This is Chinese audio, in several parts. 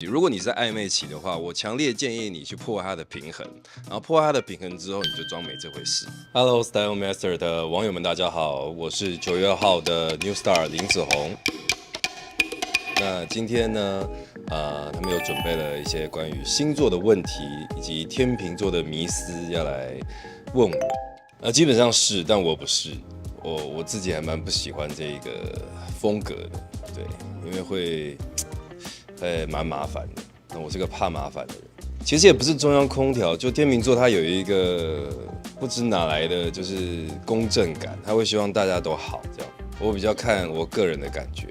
如果你在暧昧期的话，我强烈建议你去破坏它的平衡，然后破坏它的平衡之后，你就装没这回事。Hello Style Master 的网友们，大家好，我是9月2号的 New Star 林子宏。那今天呢，他们有准备了一些关于星座的问题，以及天秤座的迷思要来问我。基本上是，但我不是。我自己还蛮不喜欢这一个风格的，对，因为会蛮麻烦的。那我是个怕麻烦的人。其实也不是中央空调，就天秤座它有一个不知哪来的就是公正感，他会希望大家都好这样。我比较看我个人的感觉。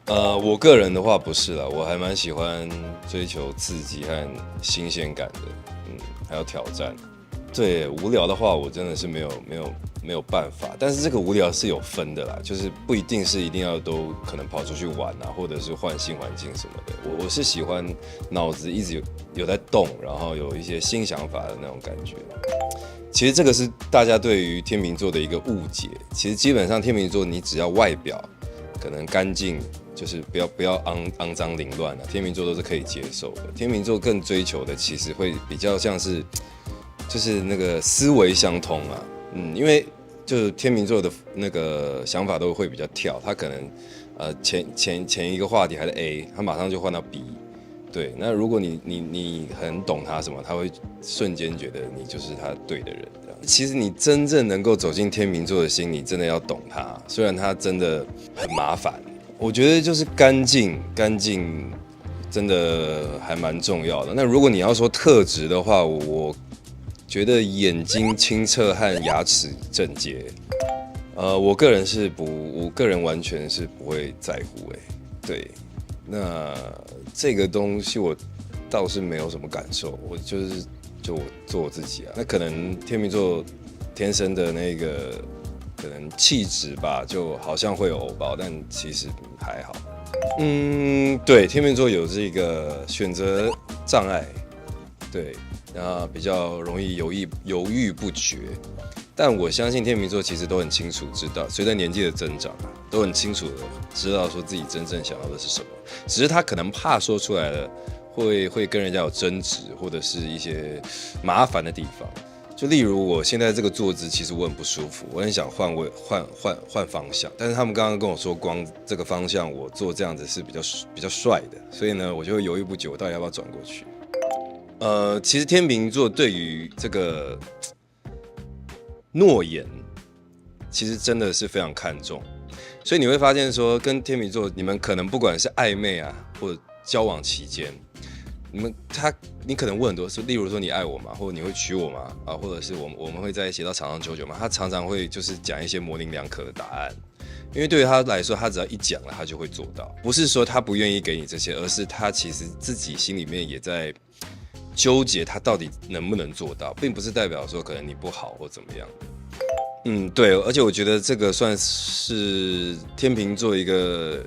我个人的话不是啦，我还蛮喜欢追求刺激和新鲜感的，还有挑战。对，无聊的话我真的是没有办法，但是这个无聊是有分的啦，就是不一定是一定要都可能跑出去玩啊，或者是换新环境什么的。我是喜欢脑子一直有在动，然后有一些新想法的那种感觉。其实这个是大家对于天秤座的一个误解。其实基本上天秤座你只要外表可能干净，就是不要肮脏凌乱啊，天秤座都是可以接受的。天秤座更追求的其实会比较像是就是那个思维相通啊。因为就是天秤座的那个想法都会比较跳，他可能前一个话题还是 A， 他马上就换到 B， 对，那如果你很懂他什么，他会瞬间觉得你就是他对的人。其实你真正能够走进天秤座的心，你真的要懂他，虽然他真的很麻烦，我觉得就是干净真的还蛮重要的。那如果你要说特质的话，我觉得眼睛清澈和牙齿整洁，我个人完全是不会在乎对，那这个东西我倒是没有什么感受，我就做我自己啊。那可能天秤座天生的那个可能气质吧，就好像会有偶包，但其实还好。对，天秤座有这个选择障碍，对。然后比较容易犹豫不决，但我相信天秤座其实都很清楚知道，随着年纪的增长都很清楚的知道说自己真正想要的是什么，只是他可能怕说出来了会跟人家有争执，或者是一些麻烦的地方。就例如我现在这个坐姿，其实我很不舒服，我很想换方向，但是他们刚刚跟我说，光这个方向我做这样子是比较帅的，所以呢，我就会犹豫不决，我到底要不要转过去。其实天秤座对于这个诺言，其实真的是非常看重，所以你会发现说，跟天秤座，你们可能不管是暧昧啊，或者交往期间，你可能问很多事，例如说你爱我吗，或者你会娶我吗？啊，或者是我们会在一起到长长久久吗？他常常会就是讲一些模棱两可的答案。因为对于他来说，他只要一讲了，他就会做到。不是说他不愿意给你这些，而是他其实自己心里面也在纠结他到底能不能做到，并不是代表说可能你不好或怎么样。对，而且我觉得这个算是天秤座一个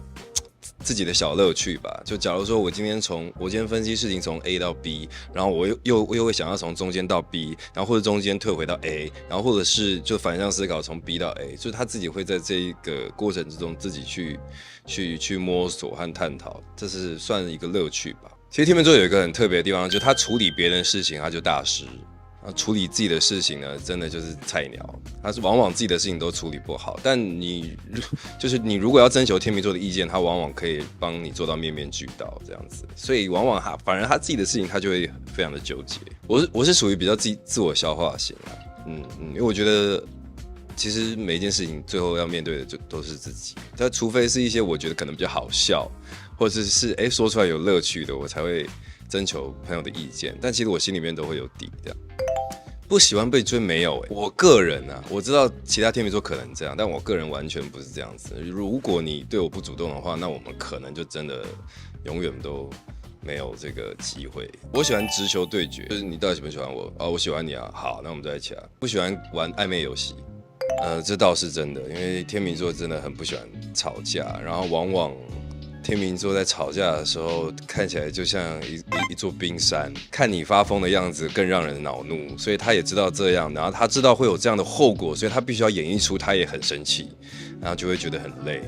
自己的小乐趣吧。就假如说我今天分析事情从 A 到 B， 然后我又会想要从中间到 B， 然后或者中间退回到 A， 然后或者是就反向思考从 B 到 A， 就是他自己会在这一个过程之中自己去摸索和探讨，这是算一个乐趣吧。其实天秤座有一个很特别的地方，就是他处理别人的事情他就大师，处理自己的事情呢，真的就是菜鸟。他是往往自己的事情都处理不好，但你如果要征求天秤座的意见，他往往可以帮你做到面面俱到这样子。所以往往反而他自己的事情他就会非常的纠结。我是属于比较自我消化型啊，因为我觉得其实每一件事情最后要面对的就都是自己，但除非是一些我觉得可能比较好笑，或者是说出来有乐趣的，我才会征求朋友的意见。但其实我心里面都会有底这样。不喜欢被追没有我个人啊，我知道其他天秤座可能这样，但我个人完全不是这样子。如果你对我不主动的话，那我们可能就真的永远都没有这个机会。我喜欢直球对决，就是你到底喜不喜欢我啊？我喜欢你啊，好，那我们在一起啊。不喜欢玩暧昧游戏，这倒是真的，因为天秤座真的很不喜欢吵架，然后往往天秤座在吵架的时候看起来就像一座冰山，看你发疯的样子更让人恼怒，所以他也知道这样，然后他知道会有这样的后果，所以他必须要演绎出他也很生气，然后就会觉得很累。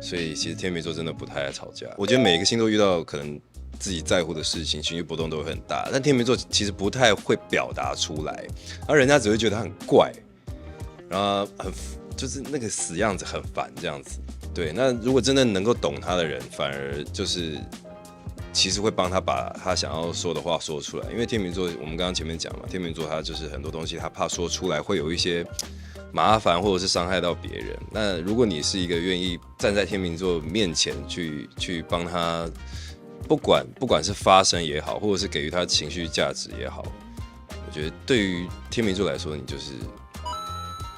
所以其实天秤座真的不太爱吵架。我觉得每一个星座遇到可能自己在乎的事情，情绪波动都会很大。但天秤座其实不太会表达出来，然后人家只会觉得他很怪，然后就是那个死样子很烦这样子。对，那如果真的能够懂他的人，反而就是其实会帮他把他想要说的话说出来。因为天秤座，我们刚刚前面讲嘛，天秤座他就是很多东西他怕说出来会有一些麻烦或者是伤害到别人。那如果你是一个愿意站在天秤座面前去帮他，不管是发声也好，或者是给予他情绪价值也好，我觉得对于天秤座来说，你就是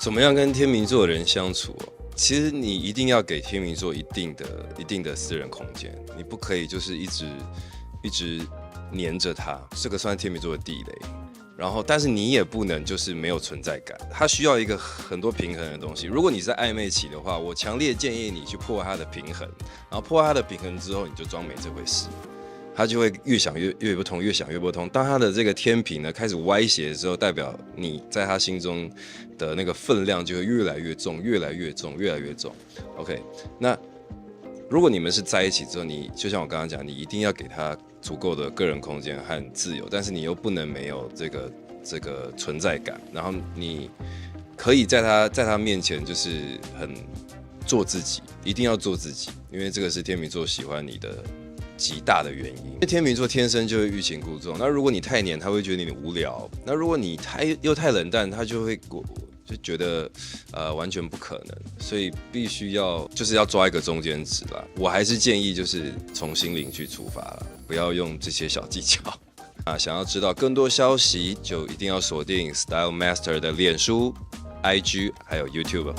怎么样跟天秤座的人相处哦。其实你一定要给天秤座一定的私人空间，你不可以就是一直黏着他，这个算天秤座的地雷。然后，但是你也不能就是没有存在感，他需要一个很多平衡的东西。如果你是在暧昧期的话，我强烈建议你去破坏他的平衡，然后破坏他的平衡之后，你就装没这回事。他就会越想越不通，越想越不通。当他的这个天平呢开始歪斜的时候，代表你在他心中的那个分量就会越来越重，越来越重，越来越重。OK， 那如果你们是在一起之后，你就像我刚刚讲，你一定要给他足够的个人空间和自由，但是你又不能没有这个存在感。然后你可以在他面前就是很做自己，一定要做自己，因为这个是天秤座喜欢你的极大的原因。因为天秤座天生就会欲擒故纵，那如果你太黏，他会觉得你无聊；那如果你又太冷淡，他就会就觉得完全不可能。所以必须要抓一个中间值啦。我还是建议就是从心灵去出发啦，不要用这些小技巧。想要知道更多消息，就一定要锁定 Style Master 的脸书、IG 还有 YouTube。